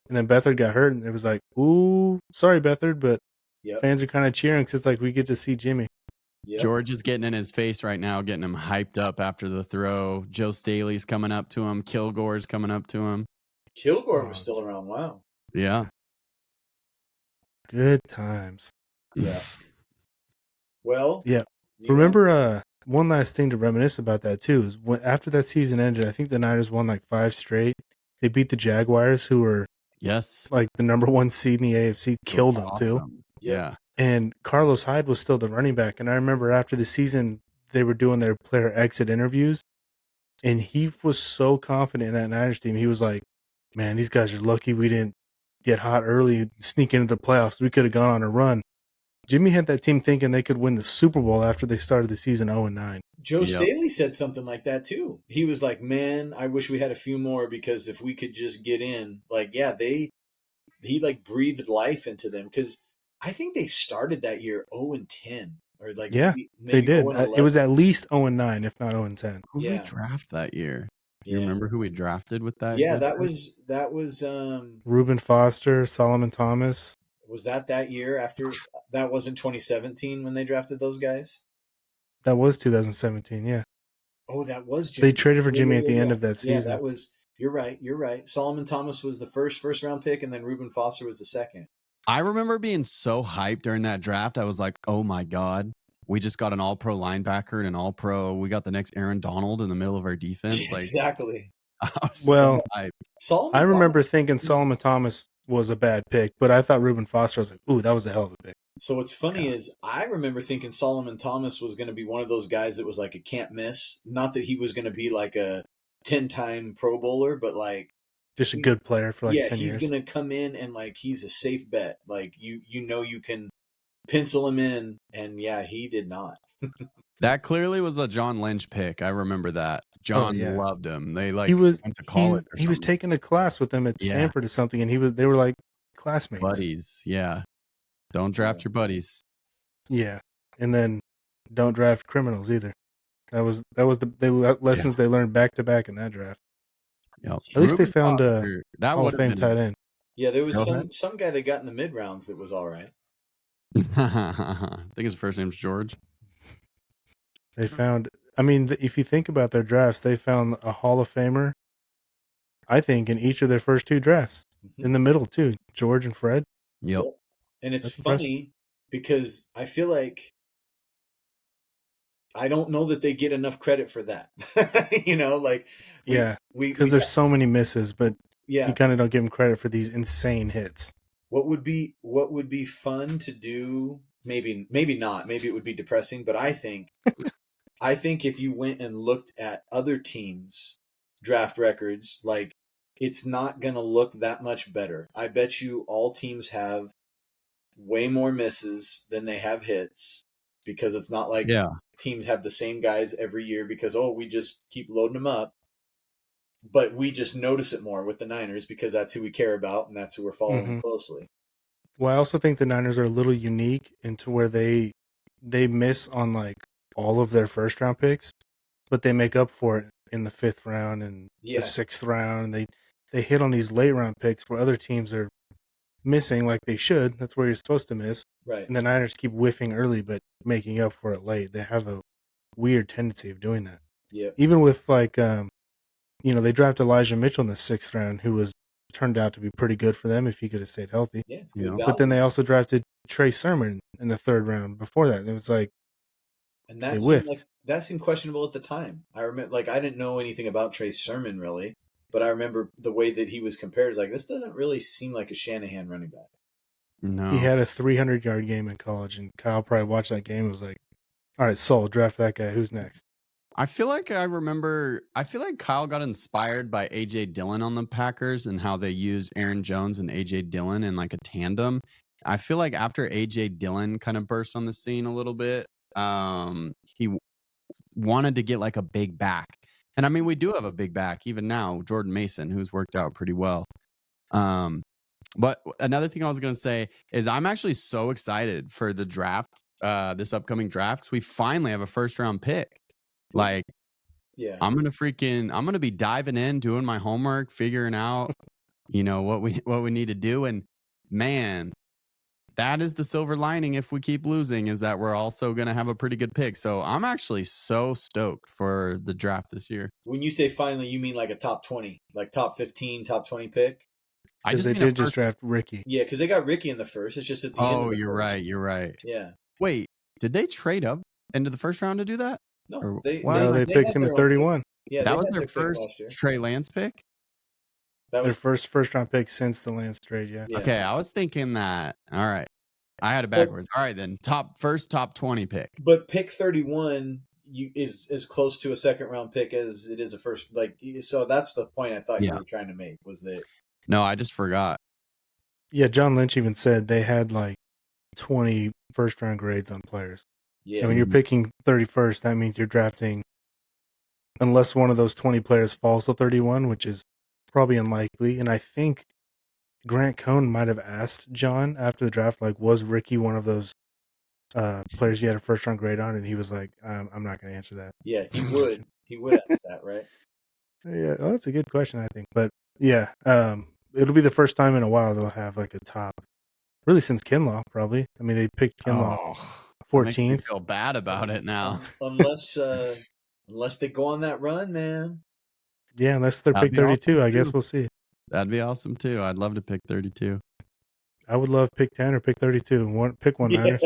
And then Beathard got hurt, and it was like, ooh, sorry, Beathard, but fans are kind of cheering because it's like we get to see Jimmy. Yep. George is getting in his face right now, getting him hyped up after the throw. Joe Staley's coming up to him. Kilgore's coming up to him. Kilgore was still around. Wow. Yeah. Good times. Yeah. Well. Yeah. Remember, one last thing to reminisce about that too is after that season ended, I think the Niners won 5 straight. They beat the Jaguars, who were the number 1 seed in the AFC, killed them too. Yeah. And Carlos Hyde was still the running back. And I remember after the season, they were doing their player exit interviews, and he was so confident in that Niners team. He was like, "Man, these guys are lucky we didn't get hot early and sneak into the playoffs. We could have gone on a run." Jimmy had that team thinking they could win the Super Bowl after they started the season 0-9. Joe Staley said something like that too. He was like, "Man, I wish we had a few more because if we could just get in, he breathed life into them because I think they started that year 0-10 or maybe they did. 0-11. It was at least 0-9, if not 0-10. Who did we draft that year? Do you remember who we drafted with that? Yeah, that was Reuben Foster, Solomon Thomas. Was that year after? That wasn't 2017 when they drafted those guys? That was 2017, yeah. Oh, that was Jimmy. They traded for Jimmy at the end Yeah. of that Yeah, season. that was. You're right. You're right. Solomon Thomas was the first round pick, and then Reuben Foster was the second. I remember being so hyped during that draft. I was like, oh my God, we just got an all-pro linebacker and an all-pro. We got the next Aaron Donald in the middle of our defense. Like, Exactly. I was Well, so hyped. Solomon I remember Thomas. thinking Solomon Thomas was a bad pick, but I thought Reuben Foster was like, ooh, that was a hell of a pick. So what's funny is I remember thinking Solomon Thomas was going to be one of those guys that was like a can't miss. Not that he was going to be like a 10-time Pro Bowler, but like Just a good player for like 10 he's years. going to come in and like he's a safe bet. Like you you can pencil him in, and yeah, he did not. That clearly was a John Lynch pick. I remember that. John yeah. loved him. They like He was went to college. he was taking a class with them at Yeah. Stanford or something, and they were like classmates. buddies. Yeah. Don't draft your buddies. Yeah, and then don't draft criminals either. That was the lessons they learned back to back in that draft. Yep. At least they found a that Hall of Fame tight end. Yeah, there was Go ahead. some guy that got in the mid rounds that was all right. I think his first name's George. They found. I mean, if you think about their drafts, they found a Hall of Famer. I think in each of their first two drafts, in the middle too, George and Fred. Yep. And it's That's funny because I feel like I don't know that they get enough credit for that. You know, like because there's so many misses, but yeah, you kind of don't give them credit for these insane hits. What would be fun to do? Maybe not. Maybe it would be depressing. But I think if you went and looked at other teams' draft records, like it's not going to look that much better. I bet you all teams have way more misses than they have hits because it's not like teams have the same guys every year because we just keep loading them up. But we just notice it more with the Niners because that's who we care about and that's who we're following closely. Well, I also think the Niners are a little unique into where they miss on like all of their first round picks, but they make up for it in the 5th round and the 6th round. And they hit on these late round picks where other teams are missing like they should. That's where you're supposed to miss. Right. And the Niners keep whiffing early, but making up for it late. They have a weird tendency of doing that. Yeah. Even with like, they drafted Elijah Mitchell in the 6th round, who turned out to be pretty good for them if he could have stayed healthy. Yeah, it's good. But then they also drafted Trey Sermon in the 3rd round before that. And it was like, and that seemed questionable at the time. I remember, like, I didn't know anything about Trey Sermon really, but I remember the way that he was compared. Is like, this doesn't really seem like a Shanahan running back. No, he had a 300-yard game in college, and Kyle probably watched that game and was like, "All right, Sol, draft that guy. Who's next?" I feel like Kyle got inspired by AJ Dillon on the Packers and how they used Aaron Jones and AJ Dillon in like a tandem. I feel like after AJ Dillon kind of burst on the scene a little bit, he wanted to get like a big back. And I mean, we do have a big back even now, Jordan Mason, who's worked out pretty well. But another thing I was going to say is I'm actually so excited for the draft, this upcoming draft, because we finally have a 1st round pick. Like, I'm gonna be diving in, doing my homework, figuring out, what we need to do. And man, that is the silver lining if we keep losing, is that we're also gonna have a pretty good pick. So I'm actually so stoked for the draft this year. When you say finally, you mean like a top 20, like top 15, top 20 pick? Because they did just draft Ricky. Yeah, because they got Ricky in the 1st. It's just at the end of the you're first. You're right. Yeah. Wait, did they trade up into the 1st round to do that? No, they picked him at 31. Yeah, that was their first Trey Lance pick. That was their first round pick since the Lance trade. Yeah. Okay, I was thinking that. All right, I had it backwards. All right, then top 20 pick. But pick 31 is as close to a 2nd round pick as it is a first. Like, so that's the point I thought you were trying to make, was that. No, I just forgot. Yeah, John Lynch even said they had like 20 1st round grades on players. Yeah. And when you're picking 31st, that means you're drafting, unless one of those 20 players falls to 31, which is probably unlikely. And I think Grant Cohn might have asked John after the draft, like, was Ricky one of those players you had a 1st round grade on? And he was like, I'm not going to answer that. Yeah, he would. He would ask that, right? Yeah, well, that's a good question, I think. But yeah, it'll be the first time in a while they'll have like a top, really since Kinlaw, probably. I mean, they picked Kinlaw 14th. Makes me feel bad about it now. Unless unless they go on that run, man. Yeah, unless they're That'd pick be awesome 32, I guess too. we'll see. That'd be awesome too. I'd love to pick 32. I would love pick 10 or pick 32. Pick one, Yeah, Niners.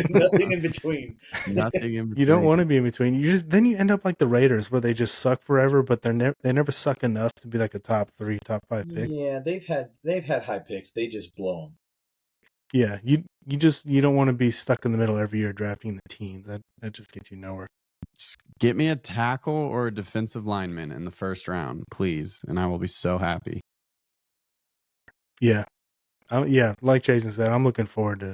nothing in between. Nothing in between. You don't want to be in between. Then you end up like the Raiders, where they just suck forever, but they never suck enough to be like a top 3, top 5 pick. Yeah, they've had high picks. They just blow them. Yeah, you don't want to be stuck in the middle every year drafting the teens. That just gets you nowhere. Just get me a tackle or a defensive lineman in the first round, please, and I will be so happy. Yeah, like Jason said, I'm looking forward to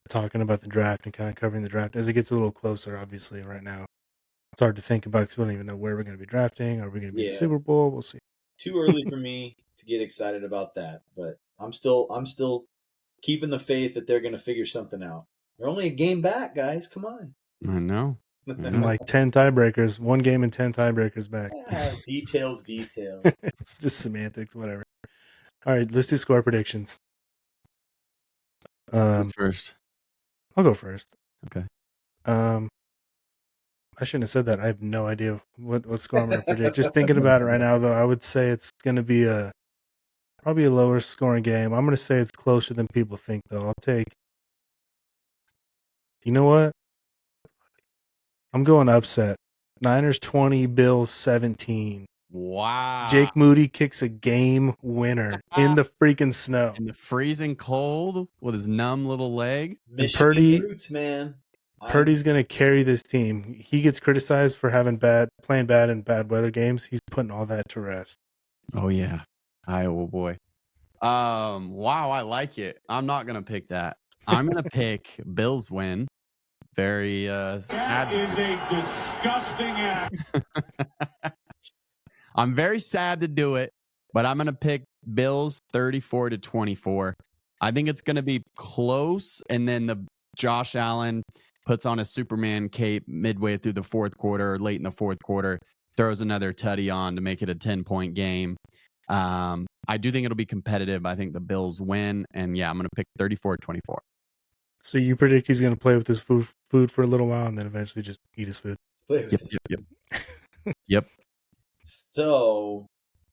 talking about the draft and kind of covering the draft as it gets a little closer. Obviously, right now it's hard to think about because we don't even know where we're going to be drafting. Are we going to be in the Super Bowl? We'll see. Too early for me to get excited about that, but I'm still keeping the faith that they're going to figure something out. They're only a game back, guys. Come on. I know. And like 10 tiebreakers, 1 game and 10 tiebreakers back. Details. It's just semantics, whatever. All right, let's do score predictions. Who's first? I'll go first. Okay. I shouldn't have said that. I have no idea what score I'm going to predict. Just thinking about it right now, though, I would say it's going to be probably a lower scoring game. I'm going to say it's closer than people think, though. I'll take. You know what? I'm going upset. Niners 20, Bills 17. Wow. Jake Moody kicks a game winner in the freaking snow. In the freezing cold with his numb little leg. Michigan roots, man. Purdy's going to carry this team. He gets criticized for playing bad in bad weather games. He's putting all that to rest. Oh, yeah. Oh, boy. Wow, I like it. I'm not going to pick that. I'm going to pick Bills win. Very that is a disgusting act. I'm very sad to do it, but I'm going to pick Bills 34-24. I think it's going to be close, and then the Josh Allen puts on a Superman cape midway through the fourth quarter, late in the fourth quarter, throws another tutty on to make it a 10-point game. I do think it'll be competitive. I think the Bills win, and yeah, I'm going to pick 34-24. So you predict he's going to play with his food for a little while and then eventually just eat his food? Yep. So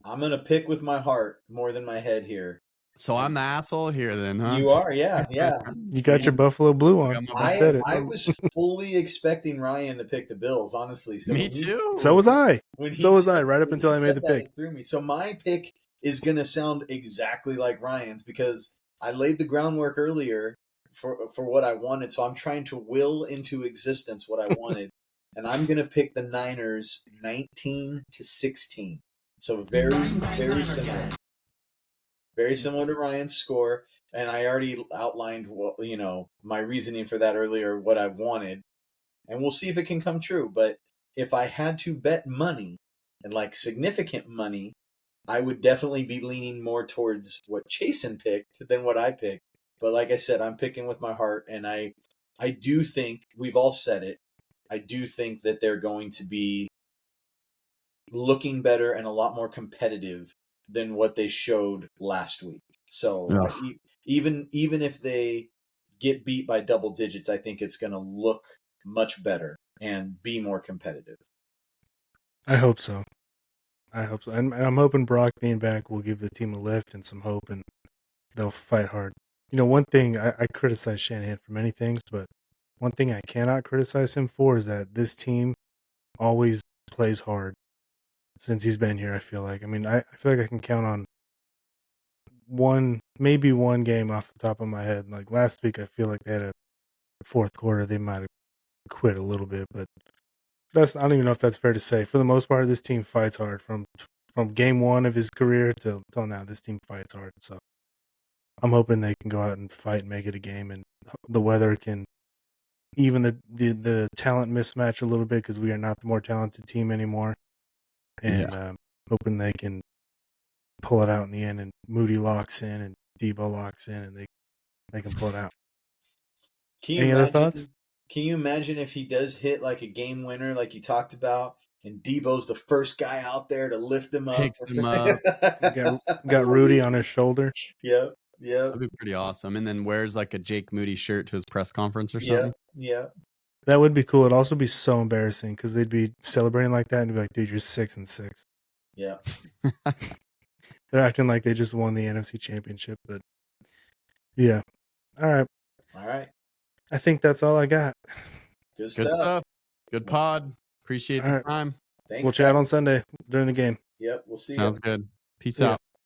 I'm going to pick with my heart more than my head here. So I'm the asshole here then, huh? You are, yeah. You got your Buffalo Blue on. I said it. I was fully expecting Ryan to pick the Bills, honestly. So Me too. So was I. Right up until I made the pick. It threw me. So my pick is going to sound exactly like Ryan's because I laid the groundwork earlier for what I wanted. So I'm trying to will into existence what I wanted. And I'm going to pick the Niners 19-16. So very, very similar. Very similar to Ryan's score. And I already outlined my reasoning for that earlier, what I wanted. And we'll see if it can come true. But if I had to bet money, and like significant money, I would definitely be leaning more towards what Chasen picked than what I picked. But like I said, I'm picking with my heart. And I do think, we've all said it, I do think that they're going to be looking better and a lot more competitive than what they showed last week. So even if they get beat by double digits, I think it's going to look much better and be more competitive. I hope so. And I'm hoping Brock being back will give the team a lift and some hope, and they'll fight hard. One thing I criticize Shanahan for many things, but one thing I cannot criticize him for is that this team always plays hard since he's been here. I feel like. I feel like I can count on maybe one game off the top of my head. Like last week, I feel like they had a fourth quarter. They might have quit a little bit, but I don't even know if that's fair to say. For the most part, this team fights hard from game one of his career till now. This team fights hard. So I'm hoping they can go out and fight and make it a game, and the weather can even the talent mismatch a little bit because we are not the more talented team anymore. And hoping they can pull it out in the end, and Moody locks in and Debo locks in, and they can pull it out. Any other thoughts? Can you imagine if he does hit like a game winner like you talked about, and Debo's the first guy out there to lift him up? Picks him up. got Rudy on his shoulder. Yep. That'd be pretty awesome. And then wears like a Jake Moody shirt to his press conference or something. Yeah. That would be cool. It'd also be so embarrassing because they'd be celebrating like that and be like, dude, you're 6-6. Yeah. They're acting like they just won the NFC Championship, but yeah. All right. All right. I think that's all I got. Good Good stuff. stuff. Good pod. Appreciate All the right. time. Thanks. We'll chat guys. on Sunday during the game. Yep. We'll see you. Sounds good. Peace See ya. out.